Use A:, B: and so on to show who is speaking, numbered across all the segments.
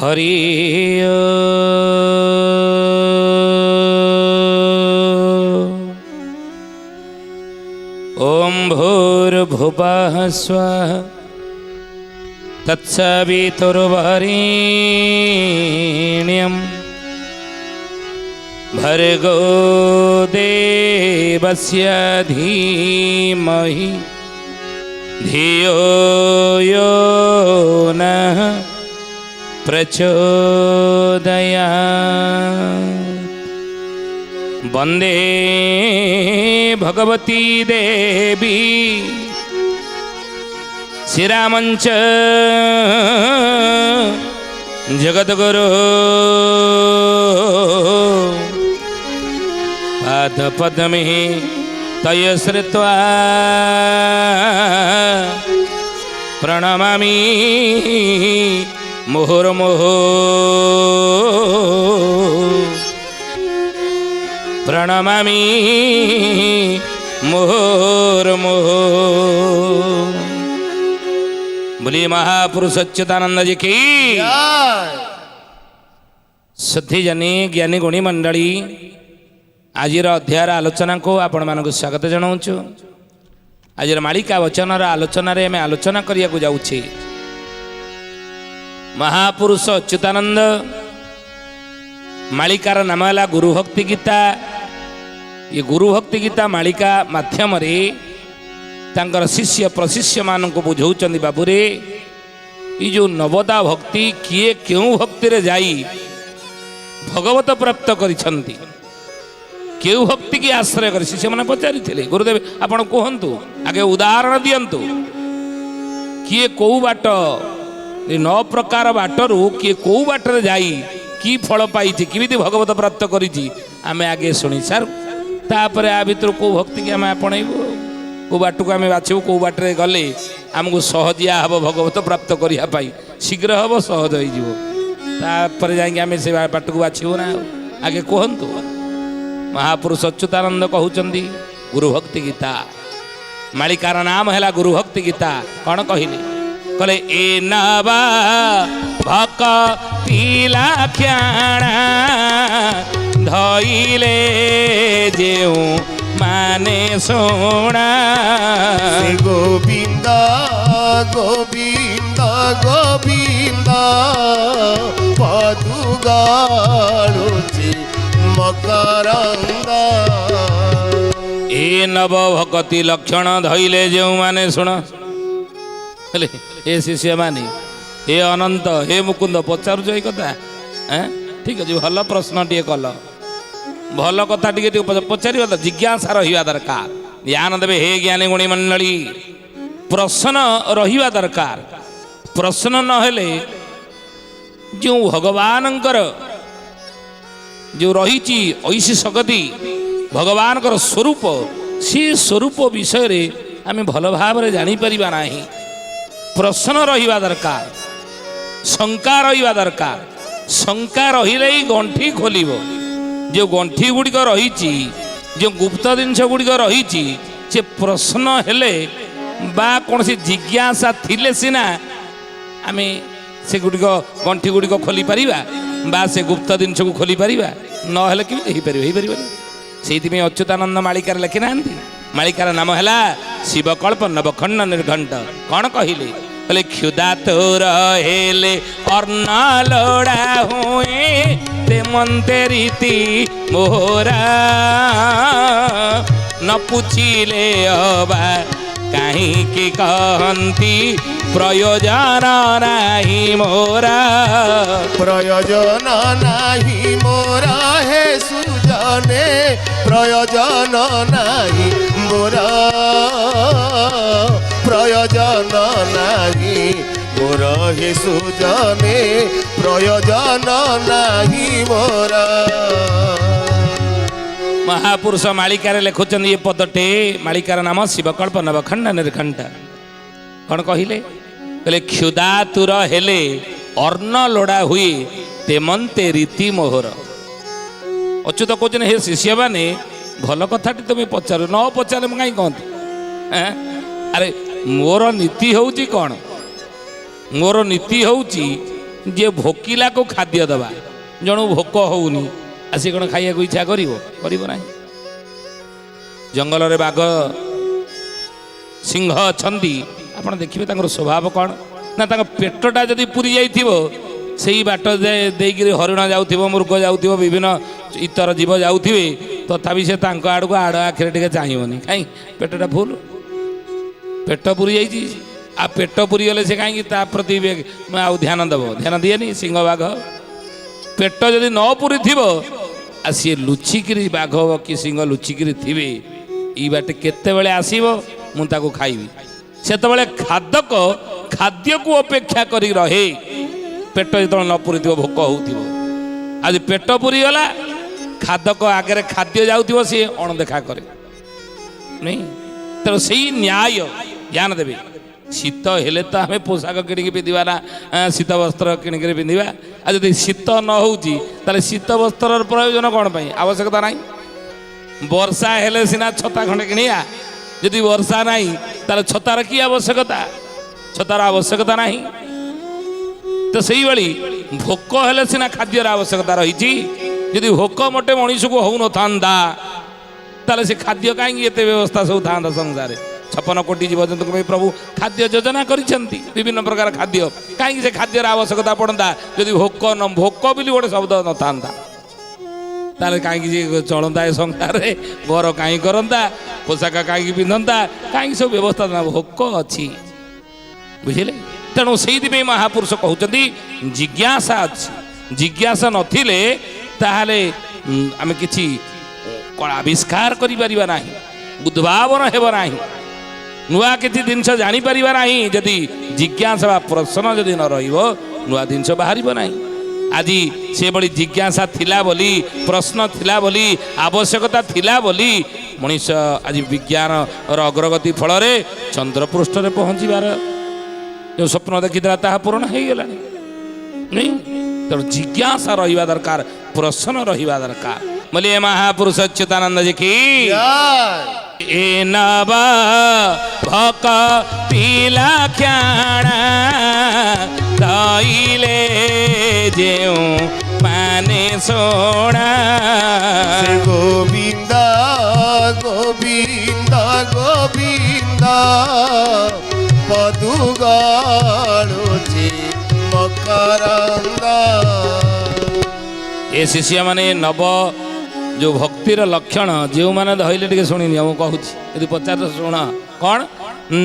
A: हरि ओम भूर्भुवः स्वः तत्सवितुर्वरेण्यं भर्गो देवस्य धीमहि धियो यो नः प्रचोदयात्। वंदे भगवती देवी श्रीरामंच जगद्गुरु पादपद्मे तय श्रुत्वा प्रणमामि मुहुर्मुहुः प्रणमामि मुहुर्मुहुः। बोलिए महापुरुष अच्युतानंद जी की शुद्धिजनी ज्ञानी गुणी मंडली आज अध्यायर आलोचना को आपण मानक स्वागत जनाऊँ। आज मालिका वचन आलोचन आम आलोचना करने को जाऊँचे महापुरुष अच्युतानंद मालिकार नाम है गुरुभक्ति गीता। ये गुरुभक्ति गीता मालिका माध्यम तांकर शिष्य प्रशिष्य मान को बुझाऊँ बाबूरे ये जो नवदा भक्ति किए क्यों भक्ति रे जाई भगवत प्राप्त करिछंती क्यों भक्ति की आश्रय कर शिष्य मैंने पचारि गुरुदेव आपण कहतु आगे उदाहरण दियंतु किए कौ बाट 9 प्रकार बाटरू किए कौ बाटर जाई कि फल पाई किमी भगवत प्राप्त करी आम आगे शुणी सार तापर आ भर कौ भक्ति की आम आपणबू कौ बाट को आम बाछबू कौ बाटे गले आमको सहजिया हम भगवत प्राप्त करने शीघ्र हम सहज होपर जामें से बाट को बाछबू ना आगे कहतु। महापुरुष अच्युतानंद कहउचंदी गुरुभक्ति गीता मालिकार नाम है गुरुभक्ति गीता। कौन कहले कहले ए नवा भक्ति लाख्याणा धइले जेउ माने सोना
B: गोविंद गोविंद गोविंद पदुगाळुची मकरंद।
A: ए नव भक्ति लक्षण धइले जो माने शुण हे शिष्य माने हे अनंत हे मुकुंद पचारुच ये कथा ठीक है भल प्रश्न टे कल भल कथा टे पचार जिज्ञासा रहा दरकार ज्ञान देवे हे ज्ञानी गुणी मंडली प्रश्न रहा दरकार। प्रश्न नहेले जो भगवानंकर जो रही ऐसी शक्ति भगवान का स्वरूप सी स्वरूप विषय रे आम भल भाव जापर ना प्रश्न रहा दरकार शंका रहा दरकार। शंका रही गंठी खोल जो गंठी गुड़िक रही जो गुप्त जिनस गुड़िक रही से प्रश्न हेले बा कौन सी जिज्ञासा थिले सिना आम से गुड़िक गंठी गुड़िक खोली पारिबा बा से गुप्त जिनस को खोली पारिबा न हेले कि हो पार से अच्युतानंद मालिकार लिखि ना मालिकार नाम है शिवकल्प नवखंड निर्घंट। कौन कहले कहले क्षुदा तोर हेले अर्ण लोड़ा हुए ते मनते रीति मोहरा न पूछिले अबा कहीं की कहती प्रयोजन नाही मोरा
B: प्रयोजन नाही मोरा हे सुजने प्रयोजन नाही मोरा प्रयोजन नाही मोरा हे सुजने प्रयोजन नाही मोरा।
A: महापुरुष मालिकार लिखुचंद ये पदटे मालिकार नाम शिवकल्प नवखंड निर्घंट। कौन कहले कहले क्षुदा तुर हेले अर्ण लोड़ा हुए तेमंते रीति मोहर। अच्युत कहते हे शिष्य मैंने भल कथा तुम पचार न पचार कहीं कहती अरे मोर नीति हूँ कौन मोर नीति हूँ जे भोकिला को खाद्य दबा जणु भोक होउनी आसी कौन खाइया इच्छा करिब ना जंगल रे बाघ सिंह अछंती आपण देखिबे तांकर स्वभाव कौन ना तांका पेटटा जदि पूरी जाइथिबो सेई बाट देइकिरी हरिण जाउथिबो मृग जाउथिबो विभिन्न इतर जीव जाउथिबे तथापि से तांको आड़ को आड़ आखिरे टिके चाहिबनी काई पेटटा फुल पेट पूरी जाइछि आ पेट पूरी गले से कहीं ता प्रति आउ ध्यान देव ध्यान दिएनि सिंह बाघ पेट जदि न पूरी थी आ सी लुचिकी बाघ कि सिंह लुचिकी थे ई बाटे केते बेले आसीबो मु ताको खाइबी सेतबेले खाद्य को अपेक्षा करी रहे पेट जो न पूरी थी भोक होउथिबो आज पेट पूरी गला खादक आगे खाद्य जाउथिबो सी अणदेखा करे नहीं तेणु से न्याय ज्ञान देवे शीत हेले तो आम पोशाक किणिक पिंधा ना शीत वस्त्र किणिक पिंधा आ जब शीत न होती शीत वस्त्र प्रयोजन कौन पाई आवश्यकता ना वर्षा हेले सीना छता खंडे किणिया जदि वर्षा ना छतार कि आवश्यकता छतार आवश्यकता ना तो से भोक हेले सीना खाद्यर आवश्यकता रही जदि भोक मोटे मनीष को हो न था से खाद्य कहीं व्यवस्था सब था संसार 56 कोटी जीवजंतु प्रभु खाद्य योजना करिसेंती विभिन्न प्रकार खाद्य कहीं से खाद्यर आवश्यकता पड़ता जदि भोक बोली गोटे शब्द न था कहीं चलता संसार घर कहीं करता पोशाक कहीं पिंधता कहीं सब व्यवस्था ना भोक अच्छी बुझे तेणु से महापुरुष कहते जिज्ञासा अच्छी जिज्ञासा नथिले ताहले आम किछि आविष्कार करिपारिबा नाही उद्भावन हेब नाही नुआ किछि जिनस जानी परिबा नाही जदि जिज्ञासा बा प्रश्न जदि न रहिबो नुआ जिनस बाहरिबो नाही आज से बड़ी जिज्ञासा थिला बोली प्रश्न थिला बोली आवश्यकता थिला बोली मनीष आज विज्ञान अग्रगति फल चंद्रपृष्ठ रे पहुँचबार जो स्वप्न देखीला ताहा पूर्ण हो गला नहीं तो जिज्ञासा रहिबा दरकार प्रश्न रहिबा दरकार बोले महापुरुष अच्युतानंद जी की ए नवा भक पीला ख्याणा तैले जेऊ माने सोना
B: गोविंदा गोविंदा गोविंदा पदुगाळुची मकरंदा
A: ए शिष्य माने नव जो भक्तिर लक्षण जो मैंने धैले टे शुणी कहूँ यदि पचार शुण कौन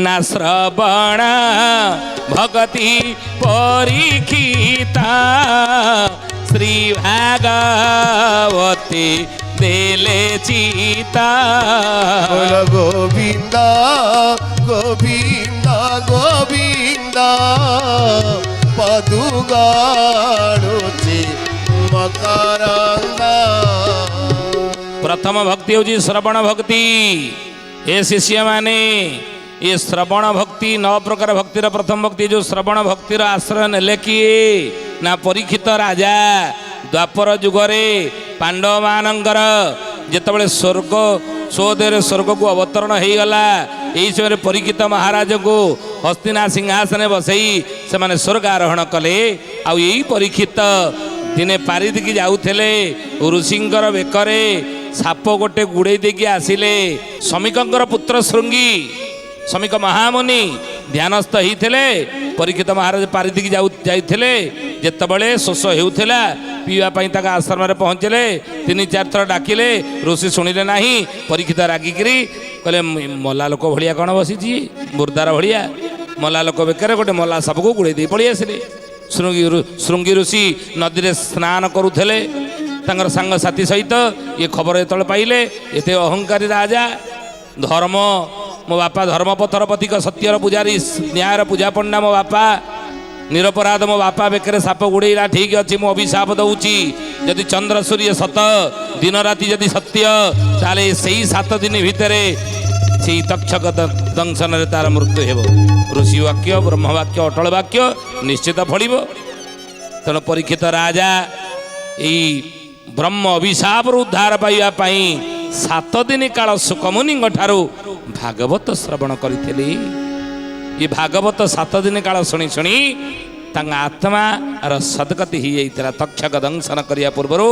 A: ना श्रवण भगति परीक्षिता श्री भागवती देले चीता
B: गोविंदा गोविंदा गोविंदा पदुगाळुची मकरंदा
A: प्रथम भक्ति हूँ श्रवण भक्ति ए शिष्य माने ये श्रवण भक्ति 9 प्रकार भक्तिर प्रथम भक्ति जो श्रवण भक्तिर आश्रय नेले किए ना परीक्षित राजा द्वापर जुगरे पांडव मानकर जितेबाला स्वर्ग स्वदेव स्वर्ग को अवतरण हो गला यही समय परीक्षित महाराज को हस्तिना सिंहासन बसई से माने स्वर्ग आरोहण कले आ यही परीक्षित दिने पारिदिकी जाऊले ऋषिंकर बेकरे साप गोटे गुड़े देकी आसिले समीकंकर पुत्र श्रृंगी समीक महामुनि ध्यानस्थ होते परीक्षित महाराज पारिदिकी जाते जितेबाला शोष होता पीवाई आश्रम में पहुँचले 3-4 थर डाकिले ऋषि शुणिले ना परीक्षित रागिकी कहले मला लोक भाया कौन बसी मुर्दार भाया मला लोक बेकार गोटे मला साप को गुड़े दे पड़ी आसिले श्रृंगी ऋषि नदी में स्नान करुले सांग साथी सहित ये खबर जो पाइले एते अहंकारी राजा धर्म मो बापा धर्मपथर पथिक सत्यर पूजारी न्यायर पूजा पंडा मो बापा निरपराध मो बापा बेकरे साप गुड़ेला ठीक अच्छे मु अभिशाप दौची जदि चंद्र सूर्य सत दिन राति जदि सत्य ताले से 7 दिन भितर से तक्षक दंशन तार मृत्यु हेब ऋषि वाक्य ब्रह्म वाक्य अटल वाक्य निश्चित फलिब तेणु परीक्षित राजा यही ब्रह्म अभिशाप उद्धार पाइबापी 7 दिन काल सुकमुनि ठारू भागवत श्रवण करी ये भागवत 7 दिन काल शुणी शुणी ତାଙ୍କ ଆତ୍ମାର ସଦ୍ଗତି ହେଇଯାଇଥିଲା। ତକ୍ଷକ ଦଂଶନ କରିବା ପୂର୍ବରୁ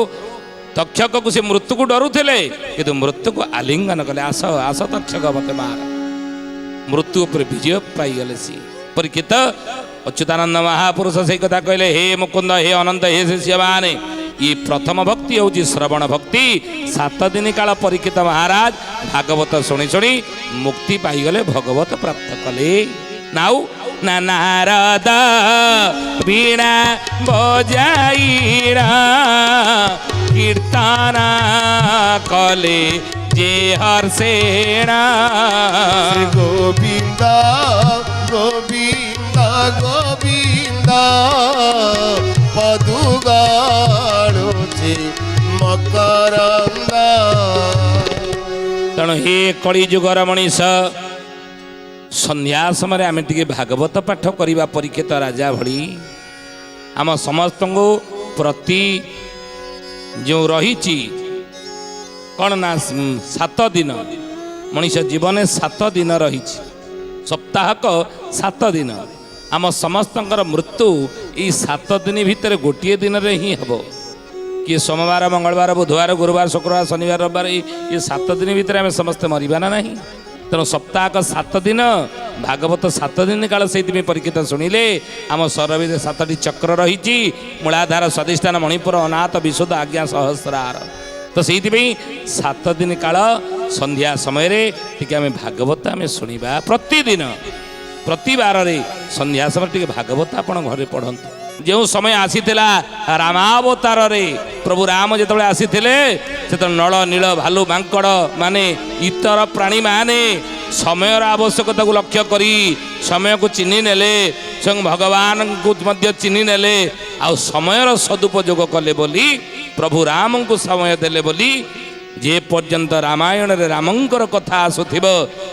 A: ତକ୍ଷକକୁ ସେ ମୃତ୍ୟୁକୁ ଡରୁଥିଲେ, କିନ୍ତୁ ମୃତ୍ୟୁକୁ ଆଲିଙ୍ଗନ କଲେ। ଆସ ଆସ ତକ୍ଷକ ମତେ ମାର। ମୃତ୍ୟୁ ଉପରେ ବିଜୟ ପାଇଗଲେ ସିଏ। ପରୀକ୍ଷିତ ଅଚ୍ୟୁତାନନ୍ଦ ମହାପୁରୁଷ ସେଇ କଥା କହିଲେ, ହେ ମୁକୁନ୍ଦ, ହେ ଅନନ୍ତ, ହେ ଶିଷ୍ୟମାନେ, ଇ ପ୍ରଥମ ଭକ୍ତି ହେଉଛି ଶ୍ରବଣ ଭକ୍ତି। 7 ଦିନ କାଳ ପରୀକ୍ଷିତ ମହାରାଜ ଭାଗବତ ଶୁଣି ଶୁଣି ମୁକ୍ତି ପାଇଗଲେ, ଭଗବତ ପ୍ରାପ୍ତ କଲେ। ନାଉ ନା ନାରଦ ବୀଣା ବଜାଇଣା କୀର୍ତ୍ତନ କଲେ ଯେ ହର୍ଷେଣା।
B: ଗୋବିନ୍ଦ ଗୋବିନ୍ଦ ଗୋବିନ୍ଦ ପଦୁ ଗାଳୁଛି ମକରନ୍ଦ।
A: ତେଣୁ ହେ କଳି ଯୁଗର ମଣିଷ, ସନ୍ଧ୍ୟା ସମୟରେ ଆମେ ଟିକେ ଭାଗବତ ପାଠ କରିବା। ପରୀକ୍ଷିତ ରାଜା ଭଳି ଆମ ସମସ୍ତଙ୍କୁ ପ୍ରତି ଯେଉଁ ରହିଛି କ'ଣ ନା 7 ଦିନ, ମଣିଷ ଜୀବନରେ 7 ଦିନ ରହିଛି, ସପ୍ତାହକ 7 ଦିନ। ଆମ ସମସ୍ତଙ୍କର ମୃତ୍ୟୁ ଏଇ 7 ଦିନ ଭିତରେ ଗୋଟିଏ ଦିନରେ ହିଁ ହେବ। କିଏ ସୋମବାର, ମଙ୍ଗଳବାର, ବୁଧବାର, ଗୁରୁବାର, ଶୁକ୍ରବାର, ଶନିବାର, ରବିବାର, ଏ 7 ଦିନ ଭିତରେ ଆମେ ସମସ୍ତେ ମରିବା ନା ନାହିଁ। ତେଣୁ ସପ୍ତାହକ 7 ଦିନ, ଭାଗବତ 7 ଦିନ କାଳ ସେଇଥିପାଇଁ ପରୀକ୍ଷିତ ଶୁଣିଲେ। ଆମ ଶରୀରରେ 7ଟି ଚକ୍ର ରହିଛି, ମୂଳାଧାର, ସ୍ୱାଧିଷ୍ଠାନ, ମଣିପୁର, ଅନାହତ, ବିଶୁଦ୍ଧ, ଆଜ୍ଞା, ସହସ୍ରାର। ତ ସେଇଥିପାଇଁ 7 ଦିନ କାଳ ସନ୍ଧ୍ୟା ସମୟରେ ଟିକେ ଆମେ ଭାଗବତ ଆମେ ଶୁଣିବା। ପ୍ରତିଦିନ ପ୍ରତିବାରରେ ସନ୍ଧ୍ୟା ସମୟରେ ଟିକେ ଭାଗବତ ଆପଣ ଘରେ ପଢ଼ନ୍ତୁ। ଯେଉଁ ସମୟ ଆସିଥିଲା ରାମାବତାରରେ, ପ୍ରଭୁ ରାମ ଯେତେବେଳେ ଆସିଥିଲେ, ସେତେବେଳେ ନଳ, ନୀଳ, ଭାଲୁ, ମାଙ୍କଡ଼ ମାନେ ଇତର ପ୍ରାଣୀମାନେ ସମୟର ଆବଶ୍ୟକତାକୁ ଲକ୍ଷ୍ୟ କରି ସମୟକୁ ଚିହ୍ନି ନେଲେ, ସ୍ୱୟଂ ଭଗବାନଙ୍କୁ ମଧ୍ୟ ଚିହ୍ନି ନେଲେ, ଆଉ ସମୟର ସଦୁପଯୋଗ କଲେ ବୋଲି, ପ୍ରଭୁ ରାମଙ୍କୁ ସମୟ ଦେଲେ ବୋଲି, ଯେ ପର୍ଯ୍ୟନ୍ତ ରାମାୟଣରେ ରାମଙ୍କର କଥା ଆସୁଥିବ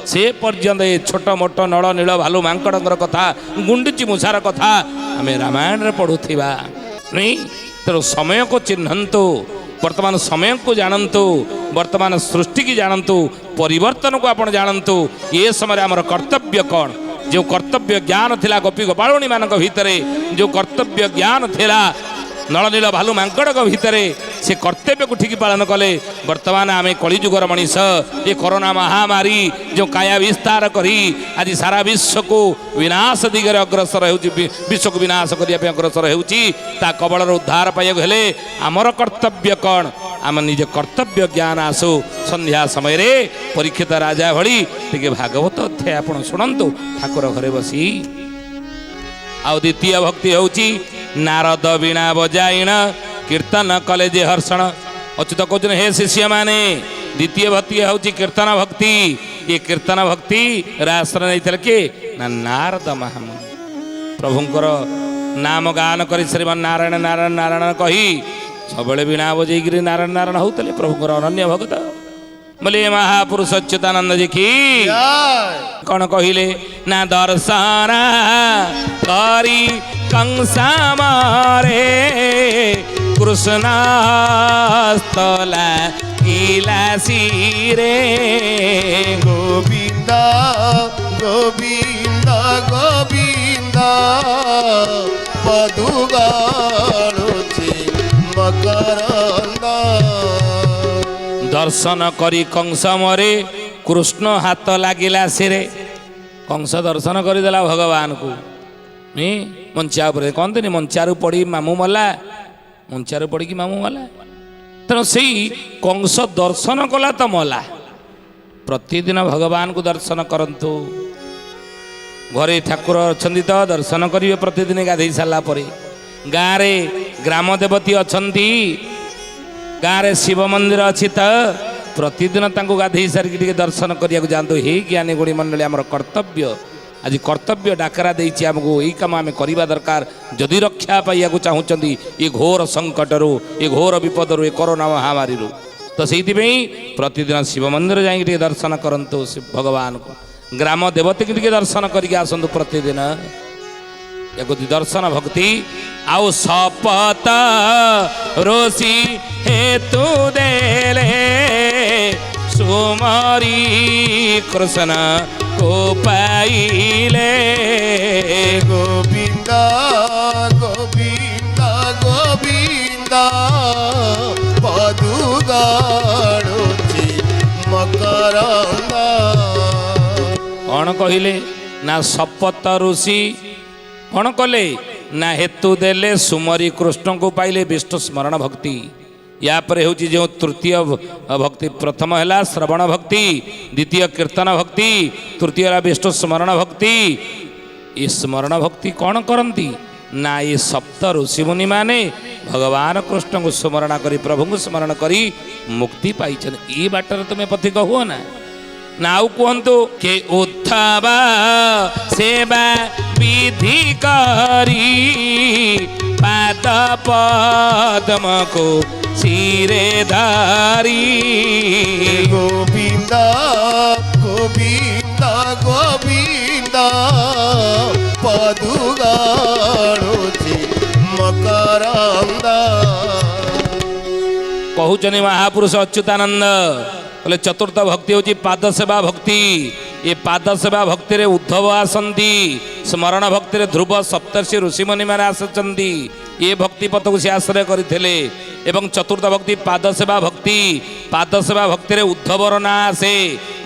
A: ସେ ପର୍ଯ୍ୟନ୍ତ ଏ ଛୋଟ ମୋଟ ନଳ, ନୀଳ, ଭାଲୁ, ମାଙ୍କଡ଼ଙ୍କର କଥା, ଗୁଣ୍ଡୁଚି ମୂଷାର କଥା ଆମେ ରାମାୟଣରେ ପଢ଼ୁଥିବା। ତେଣୁ ସମୟକୁ ଚିହ୍ନନ୍ତୁ, ବର୍ତ୍ତମାନ ସମୟକୁ ଜାଣନ୍ତୁ, ବର୍ତ୍ତମାନ ସୃଷ୍ଟିକି ଜାଣନ୍ତୁ, ପରିବର୍ତ୍ତନକୁ ଆପଣ ଜାଣନ୍ତୁ। ଏ ସମୟରେ ଆମର କର୍ତ୍ତବ୍ୟ କ'ଣ? ଯେଉଁ କର୍ତ୍ତବ୍ୟ ଜ୍ଞାନ ଥିଲା ଗୋପୀ ଗୋପାଳୁଣୀ ମାନଙ୍କ ଭିତରେ, ଯେଉଁ କର୍ତ୍ତବ୍ୟ ଜ୍ଞାନ ଥିଲା ନଳନୀଳ ଭାଲୁ ମାଙ୍କଡ଼ଙ୍କ ଭିତରେ, ସେ କର୍ତ୍ତବ୍ୟକୁ ଠିକ୍ ପାଳନ କଲେ। ବର୍ତ୍ତମାନ ଆମେ କଳିଯୁଗର ମଣିଷ, ଏ କରୋନା ମହାମାରୀ ଯେଉଁ କାୟା ବିସ୍ତାର କରି ଆଜି ସାରା ବିଶ୍ୱକୁ ବିନାଶ ଦିଗରେ ଅଗ୍ରସର ହେଉଛି, ବିଶ୍ୱକୁ ବିନାଶ କରିବା ପାଇଁ ଅଗ୍ରସର ହେଉଛି, ତା କବଳର ଉଦ୍ଧାର ପାଇବାକୁ ହେଲେ ଆମର କର୍ତ୍ତବ୍ୟ କ'ଣ? ଆମ ନିଜ କର୍ତ୍ତବ୍ୟ ଜ୍ଞାନ ଆସୁ। ସନ୍ଧ୍ୟା ସମୟରେ ପରୀକ୍ଷିତ ରାଜା ଭଳି ଟିକେ ଭାଗବତ ଅଧ୍ୟାୟ ଆପଣ ଶୁଣନ୍ତୁ ଠାକୁର ଘରେ ବସି। ଆଉ ଦ୍ୱିତୀୟ ଭକ୍ତି ହେଉଛି ନାରଦ ବୀଣା ବଜାଇଣ କୀର୍ତ୍ତନ କଲେ ଯେ ହର୍ଷଣ। ଅଚ୍ୟୁତ କହୁଛନ୍ତି, ହେ ଶିଷ୍ୟମାନେ, ଦ୍ୱିତୀୟ ଭକ୍ତି ହେଉଛି କୀର୍ତ୍ତନ ଭକ୍ତି। ଏ କୀର୍ତ୍ତନ ଭକ୍ତି ଆଶ୍ରୟ ନେଇଥିଲେ କିଏ? ନା ନାରଦ ମହାମୁନି। ପ୍ରଭୁଙ୍କର ନାମ ଗାନ କରି ଶ୍ରୀମାନ ନାରାୟଣ ନାରାୟଣ ନାରାୟଣ କହି ସବୁବେଳେ ବୀଣା ବଜେଇକିରି ନାରାୟଣ ନାରାୟଣ ହଉଥିଲେ। ପ୍ରଭୁଙ୍କର ଅନନ୍ୟ ଭକ୍ତ ବୋଲି ମହାପୁରୁଷ ଅଚ୍ୟୁତାନନ୍ଦ ଜି କି କ'ଣ କହିଲେ? ନା ଦର୍ଶନ କରି କଂସ ମାରେ କୃଷ୍ଣ ସ୍ଥଲା କିଲାସିରେ।
B: ଗୋବିନ୍ଦ ଗୋବିନ୍ଦ ଗୋବିନ୍ଦ ପଦୁ ଗାଳୁଛି ମକରନ୍ଦ।
A: ଦର୍ଶନ କରି କଂସ ମରେ କୃଷ୍ଣ ହାତ ଲାଗିଲା ସିରେ। କଂସ ଦର୍ଶନ କରିଦେଲା ଭଗବାନଙ୍କୁ। ମଞ୍ଚିଆ ଉପରେ କହନ୍ତିନି, ମଞ୍ଚାରୁ ପଡ଼ି ମାମୁଁ ମଲା, ମଞ୍ଚାରୁ ପଡ଼ିକି ମାମୁଁ ମଲା। ତେଣୁ ସେଇ କଂସ ଦର୍ଶନ କଲା ତ ମଲା। ପ୍ରତିଦିନ ଭଗବାନଙ୍କୁ ଦର୍ଶନ କରନ୍ତୁ। ଘରେ ଠାକୁର ଅଛନ୍ତି ତ ଦର୍ଶନ କରିବେ ପ୍ରତିଦିନ ଗାଧେଇ ସାରିଲା ପରେ। ଗାଁରେ ଗ୍ରାମ ଦେବତୀ ଅଛନ୍ତି, ଗାଁରେ ଶିବ ମନ୍ଦିର ଅଛି ତ ପ୍ରତିଦିନ ତାଙ୍କୁ ଗାଧେଇ ସାରିକି ଟିକେ ଦର୍ଶନ କରିବାକୁ ଯାଆନ୍ତୁ। ହେ ଜ୍ଞାନୀ ଗୁଣୀ ମଣ୍ଡଳୀ, ଆମର କର୍ତ୍ତବ୍ୟ ଆଜି କର୍ତ୍ତବ୍ୟ ଡାକରା ଦେଇଛି ଆମକୁ, ଏଇ କାମ ଆମେ କରିବା ଦରକାର। ଯଦି ରକ୍ଷା ପାଇବାକୁ ଚାହୁଁଛନ୍ତି ଏ ଘୋର ସଙ୍କଟରୁ, ଏ ଘୋର ବିପଦରୁ, ଏ କରୋନା ମହାମାରୀରୁ, ତ ସେଇଥିପାଇଁ ପ୍ରତିଦିନ ଶିବ ମନ୍ଦିର ଯାଇକି ଟିକେ ଦର୍ଶନ କରନ୍ତୁ ଭଗବାନଙ୍କୁ। ଗ୍ରାମ ଦେବତୀକି ଟିକେ ଦର୍ଶନ କରିକି ଆସନ୍ତୁ ପ୍ରତିଦିନ। ୟାକୁ ଦର୍ଶନ ଭକ୍ତି। ଆଉ ଶପଥ ରୋଷି ହେତୁ ଦେଲେ ସୁମରି କୃଷ୍ଣ କୋ ପାଇଲେ।
B: ଗୋବିନ୍ଦ
A: କହିଲେ ନା ଶପଥ ଋଷି କ'ଣ କଲେ ନା ହେତୁ ଦେଲେ ସୁମରି କୃଷ୍ଣଙ୍କୁ ପାଇଲେ ବିଷ୍ଣୁ ସ୍ମରଣ ଭକ୍ତି। ୟା ପରେ ହେଉଛି ଯେଉଁ ତୃତୀୟ ଭକ୍ତି, ପ୍ରଥମ ହେଲା ଶ୍ରବଣ ଭକ୍ତି, ଦ୍ୱିତୀୟ କୀର୍ତ୍ତନ ଭକ୍ତି, ତୃତୀୟ ହେଲା ବିଷ୍ଣୁ ସ୍ମରଣ ଭକ୍ତି। ଏ ସ୍ମରଣ ଭକ୍ତି କ'ଣ କରନ୍ତି ନା ଏ ସପ୍ତ ଋଷିମୁନି ମାନେ ଭଗବାନ କୃଷ୍ଣଙ୍କୁ ସ୍ମରଣ କରି ପ୍ରଭୁଙ୍କୁ ସ୍ମରଣ କରି ମୁକ୍ତି ପାଇଛନ୍ତି। ଏ ବାଟରେ ତୁମେ ପଥିକ ହୁଅ ନା। ନା ଆଉ କୁହନ୍ତୁ କେ ଉଦ୍ଧବ ସେବା ବିଧି କରି ପାଦ ପଦ୍ମକୁ ଶିରେ ଧରି।
B: ଗୋବିନ୍ଦ ଗୋବିନ୍ଦ ଗୋବିନ୍ଦ ପଦୁଗାଳୁଛି ମକରନ୍ଦ।
A: କହୁଛନ୍ତି ମହାପୁରୁଷ ଅଚ୍ୟୁତାନନ୍ଦ କହିଲେ ଚତୁର୍ଥ ଭକ୍ତି ହେଉଛି ପାଦ ସେବା ଭକ୍ତି। ଏ ପାଦ ସେବା ଭକ୍ତିରେ ଉଦ୍ଧବ ଆସନ୍ତି, ସ୍ମରଣ ଭକ୍ତିରେ ଧ୍ରୁବ ସପ୍ତର୍ଷି ଋଷିମୁନି ମାନେ ଆସୁଛନ୍ତି। ଏ ଭକ୍ତି ପଥକୁ ସେ ଆଶ୍ରୟ କରିଥିଲେ। ଏବଂ ଚତୁର୍ଥ ଭକ୍ତି ପାଦ ସେବା ଭକ୍ତି। ପାଦ ସେବା ଭକ୍ତିରେ ଉଦ୍ଧବର ନାଁ ଆସେ।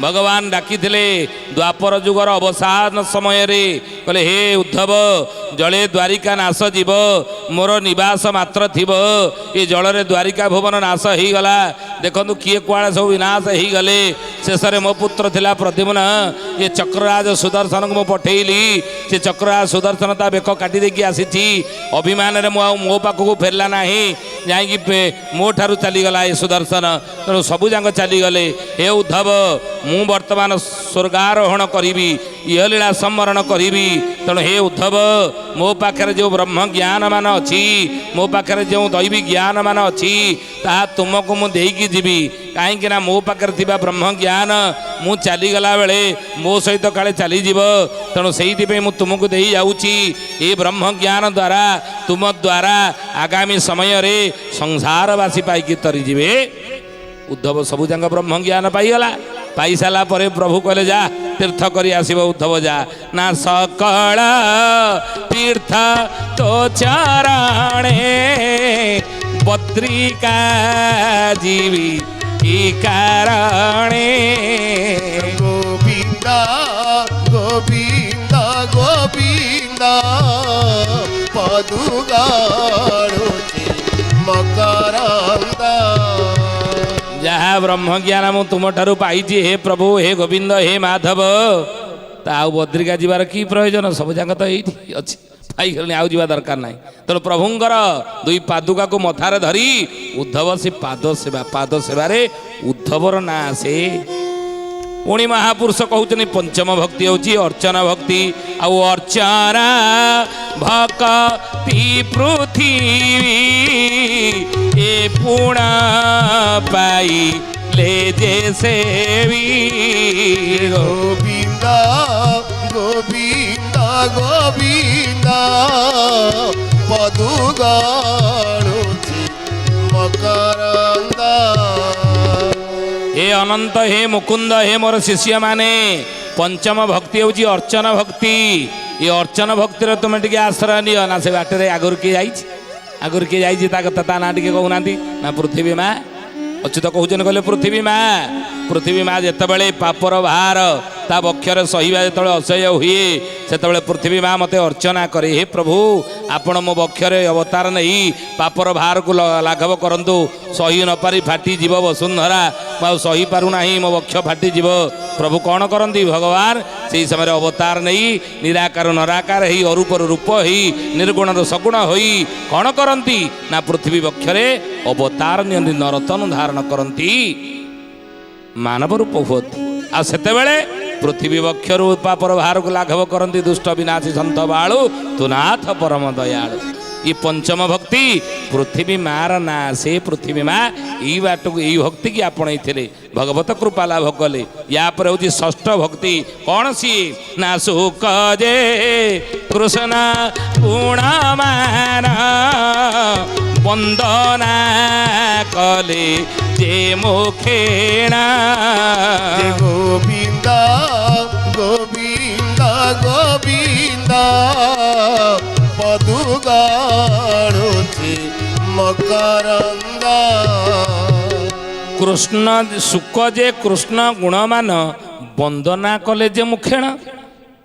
A: ଭଗବାନ ଡାକିଥିଲେ ଦ୍ୱାପର ଯୁଗର ଅବସାନ ସମୟରେ, କହିଲେ ହେ ଉଦ୍ଧବ ଜଳେ ଦ୍ୱାରିକା ନାଶ ଯିବ, ମୋର ନିବାସ ମାତ୍ର ଥିବ। ଏ ଜଳରେ ଦ୍ୱାରିକା ଭୁବନ ନାଶ ହେଇଗଲା। ଦେଖନ୍ତୁ କିଏ କୁଆଡ଼େ ସବୁ ବିନାଶ ହେଇଗଲେ। ଶେଷରେ ମୋ ପୁତ୍ର ଥିଲା ପ୍ରଦ୍ୟୁମ୍ନ, ଏ ଚକ୍ରରାଜ ସୁଦର୍ଶନକୁ ମୁଁ ପଠେଇଲି। ସେ ଚକ୍ରରାଜ ସୁଦର୍ଶନ ତା ବେକ କାଟି ଦେଇକି ଆସିଛି। ଅଭିମାନରେ ମୁଁ ଆଉ ମୋ ପାଖକୁ ଫେରିଲା ନାହିଁ, ଯାଇକି ମୋ ଠାରୁ ଚାଲିଗଲା ଏ ସୁଦର୍ଶନ। ତେଣୁ ସବୁ ଯାକ ଚାଲିଗଲେ। ହେ ଉଦ୍ଧବ ମୁଁ ବର୍ତ୍ତମାନ ସ୍ୱର୍ଗାରୋହଣ କରିବି, ଇହଲୀଳା ସମ୍ମରଣ କରିବି। ତେଣୁ ହେ ଉଦ୍ଧବ ମୋ ପାଖରେ ଯେଉଁ ବ୍ରହ୍ମ ଜ୍ଞାନ ମାନ ଅଛି, ମୋ ପାଖରେ ଯେଉଁ ଦୈବୀ ଜ୍ଞାନ ମାନ ଅଛି, ତାହା ତୁମକୁ ମୁଁ ଦେଇକି ଯିବି। କାହିଁକି ନା ମୋ ପାଖରେ ଥିବା ବ୍ରହ୍ମ ଜ୍ଞାନ ମୁଁ ଚାଲିଗଲା ବେଳେ ମୋ ସହିତ କାଳେ ଚାଲିଯିବ। ତେଣୁ ସେଇଥିପାଇଁ ମୁଁ ତୁମକୁ ଦେଇ ଯାଉଛି। ଏ ବ୍ରହ୍ମ ଜ୍ଞାନ ଦ୍ୱାରା ତୁମ ଦ୍ୱାରା ଆଗାମୀ ସମୟରେ ସଂସାରବାସୀ ପାଇକି ତରିଯିବେ। ଉଦ୍ଧବ ସବୁ ଯାକ ବ୍ରହ୍ମ ଜ୍ଞାନ ପାଇଗଲା। ପାଇସାରିଲା ପରେ ପ୍ରଭୁ କହିଲେ ଯା ତୀର୍ଥ କରି ଆସିବ ଉଦ୍ଧବ ଯା। ନା ସକଳ ତୀର୍ଥ ତୋ ଚରଣେ ବଦ୍ରିକା ଯିବି କି କାରଣେ।
B: ଗୋବିନ୍ଦ ଗୋବିନ୍ଦ ଗୋବିନ୍ଦ ପଦୁଗାଳୁଛି ମକରନ୍ଦ।
A: ଯାହା ବ୍ରହ୍ମଜ୍ଞାନ ମୁଁ ତୁମଠାରୁ ପାଇଛି ହେ ପ୍ରଭୁ, ହେ ଗୋବିନ୍ଦ, ହେ ମାଧବ, ତା ଆଉ ବଦ୍ରିକା ଯିବାର କି ପ୍ରୟୋଜନ? ସବୁ ଯାକ ତ ଏଇଠି ଅଛି, ପାଇଗଲେଣି, ଆଉ ଯିବା ଦରକାର ନାହିଁ। ତେଣୁ ପ୍ରଭୁଙ୍କର ଦୁଇ ପାଦୁକାକୁ ମଥାରେ ଧରି ଉଦ୍ଧବ ସେ ପାଦ ସେବା, ପାଦ ସେବାରେ ଉଦ୍ଧବର ନାଁ ଆସେ। ପୁଣି ମହାପୁରୁଷ କହୁଛନ୍ତି ପଞ୍ଚମ ଭକ୍ତି ହେଉଛି ଅର୍ଚ୍ଚନା ଭକ୍ତି। ଆଉ ଅର୍ଚ୍ଚନା ଭକ୍ତି ପୃଥିବୀ ଏ ପୁଣ ପାଇଲେ ଯେ ସେବି।
B: ଗୋବିନ୍ଦ ଗୋବିନ୍ଦ ଗୋବିନ୍ଦ ପଦୁଗାଳୁଛି ମକରନ୍ଦ।
A: ହେ ଅନନ୍ତ, ହେ ମୁକୁନ୍ଦ, ହେ ମୋର ଶିଷ୍ୟମାନେ, ପଞ୍ଚମ ଭକ୍ତି ହେଉଛି ଅର୍ଚ୍ଚନା ଭକ୍ତି। ଏ ଅର୍ଚ୍ଚନା ଭକ୍ତିରେ ତୁମେ ଟିକେ ଆଶ୍ରୟ ନିଅ। ନା ସେ ବାଟରେ ଆଗରୁ କିଏ ଯାଇଛି? ଆଗରୁ କିଏ ଯାଇଛି ତା କଥା, ତା ନାଁ ଟିକେ କହୁନାହାନ୍ତି। ନା ପୃଥିବୀ ମା। ଅଚ୍ୟୁତ କହୁଛନ୍ତି, କହିଲେ ପୃଥିବୀ ମା। ପୃଥିବୀ ମା ଯେତେବେଳେ ପାପର ଭାର ତା ବକ୍ଷରେ ସହିବା ଯେତେବେଳେ ଅସହ୍ୟ ହୁଏ, ସେତେବେଳେ ପୃଥିବୀ ମା ମୋତେ ଅର୍ଚ୍ଚନା କରେ। ହେ ପ୍ରଭୁ ଆପଣ ମୋ ବକ୍ଷରେ ଅବତାର ନେଇ ପାପର ଭାରକୁ ଲାଘବ କରନ୍ତୁ। ସହି ନପାରି ଫାଟିଯିବ ବସୁନ୍ଧରା, ମୁଁ ଆଉ ସହିପାରୁନାହିଁ, ମୋ ବକ୍ଷ ଫାଟିଯିବ। ପ୍ରଭୁ କ'ଣ କରନ୍ତି? ଭଗବାନ ସେହି ସମୟରେ ଅବତାର ନେଇ ନିରାକାର ନରାକାର ହେଇ, ଅରୂପରୁ ରୂପ ହେଇ, ନିର୍ଗୁଣରୁ ସଗୁଣ ହୋଇ କ'ଣ କରନ୍ତି? ନା ପୃଥିବୀ ବକ୍ଷରେ ଅବତାର ନିଅନ୍ତି, ନରତନ ଧାରଣ କରନ୍ତି, ମାନବ ରୂପ ହୁଅନ୍ତି। ଆଉ ସେତେବେଳେ ପୃଥିବୀ ବକ୍ଷରୁ ପାପର ଭାରକୁ ଲାଘବ କରନ୍ତି ଦୁଷ୍ଟ ବିନାଶୀ ସନ୍ଥ ବାଳୁ ତୁନାଥ ପରମ ଦୟାଳୁ। ଇ ପଞ୍ଚମ ଭକ୍ତି ପୃଥିବୀ ମାର ନାଁ। ସେ ପୃଥିବୀ ମା ଏଇ ବାଟକୁ, ଏଇ ଭକ୍ତି କି ଆପଣେଇଥିଲେ, ଭଗବତ କୃପା ଲାଭ କଲେ। ୟା ପରେ ହେଉଛି ଷଷ୍ଠ ଭକ୍ତି। କ'ଣ ସିଏ? ନା ସୁକ ଯେ କୃଷ୍ଣ ଗୁଣମାନ ବନ୍ଦନା କଲେ ଯେ ମୁଖେଣା।
B: ଗୋବିନ୍ଦ ଗୋବିନ୍ଦ ଗୋବିନ୍ଦ ପଦୁଗାଳୁଛି ମକରନ୍ଦ।
A: କୃଷ୍ଣ ସୁକ ଯେ କୃଷ୍ଣ ଗୁଣମାନ ବନ୍ଦନା କଲେ ଯେ ମୁଖେଣ।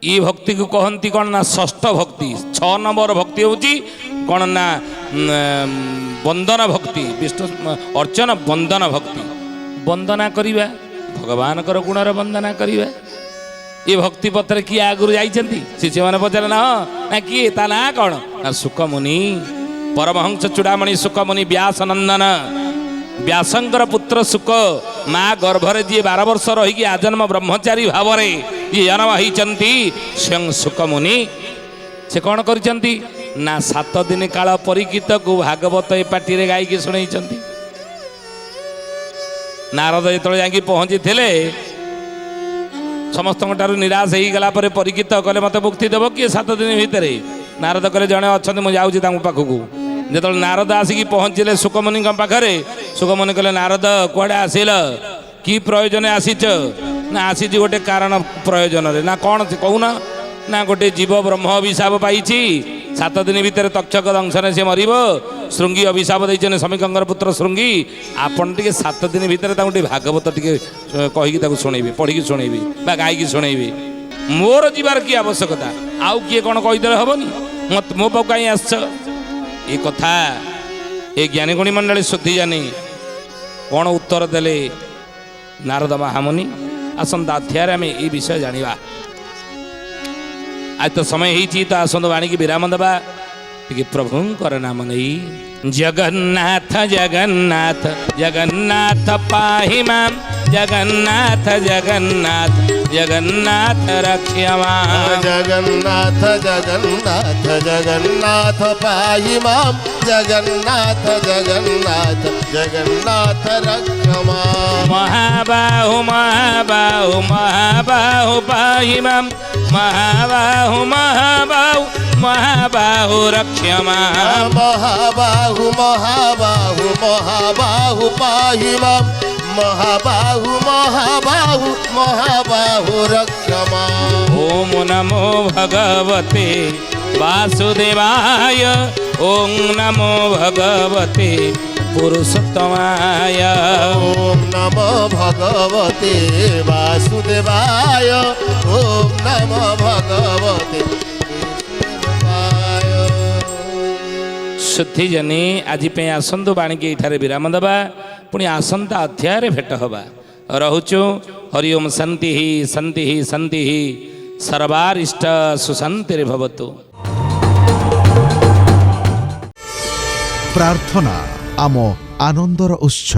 A: ये भक्ति को कहती कौन ना षष्ठ भक्ति 6 नंबर भक्ति होची कौन ना वंदन भक्ति विष्णु अर्चन वंदन भक्ति वंदना करिबा भगवान कर गुणर वंदना करिबा ये भक्ति पत्र किए आगुरी जाइछन्ति शिष्य माने पचारे ना ना किए ता ना कौन ना सुकमुनि परमहंस चूड़ामणि सुकमुनि व्यास नंदन व्यासंकर पुत्र सुक माँ गर्भरे जी 12 वर्ष रही आजन्म ब्रह्मचारी भाव ये जन्म होती स्वयं सुकमुनि से कौन करिसेंती ना 7 दिन काल परीक्षित को भागवत ए पार्टी रे गायकी शुणाई नारद जो जाकि पहुँची थे समस्त निराश हो गला परीक्षित कले मत मुक्ति देव किए 7 दिन भितर नारद कहे जड़े अच्छा मुझे पाखक जो नारद आसिक पहुँचले सुकमुनि पाखे सुकमुनि कहले नारद कुआड़े आसिल कि प्रयोजन आसीच ना आसी गोटे कारण प्रयोजन रे ना कौन कहूना ना गोटे जीव ब्रह्म अभिशाप पाई 7 दिन भितर तक्षक दंशन से मर श्रृंगी अभिशाप देते समीकंकर पुत्र श्रृंगी आपन टे 7 दिन भितर भागवत टे कहीकि शुणेबे पढ़ी शुणेबे गायकी शुणेबे मोर जीवार की आवश्यकता आउ किए कौन कहीदे हेनी मत मो पाक कहीं आस ये कथा ये ज्ञानीगुणी मंडली शुद्धि जानी कौन उत्तर देले नारद महामुनि आसंता अध्याय आम ये विषय जाना आज तो समय होती तो आसंत वाणी की विराम देवा टे प्रभुंकर नाम नहीं जगन्नाथ जगन्नाथ जगन्नाथ पाहि मां जगन्नाथ जगन्नाथ जगन्नाथ रक्ष्य मां
B: जगन्नाथ जगन्नाथ जगन्नाथ पाहि मां जगन्नाथ जगन्नाथ जगन्नाथ रक्ष्य मां
A: महाबाहु महाबाहु महाबाहु पाहि मां महाबाहु महाबाहु महाबाहु रक्ष्य मां
B: महाबाहु महाबाहु महाबाहु पाहि मां महाबाहु महाबाहु महाबाहु रक्ष्य मां
A: ओम नमो भगवते वासुदेवाय ओम नमो भगवते पुरुषोत्तमाय
B: ओम नमो भगवते वासुदेवाय ओम नमो भगवते वासुदेवाय।
A: शुद्धि जनी आज आसंतु बाणी के इठारे विराम देवा पुणी आसंता अध्याय भेट हवा रहुचु हरि ओम शांति शांति शांति सर्वारिष्ट सुशांति भवतु।
C: प्रार्थना आम आनंदर उत्स।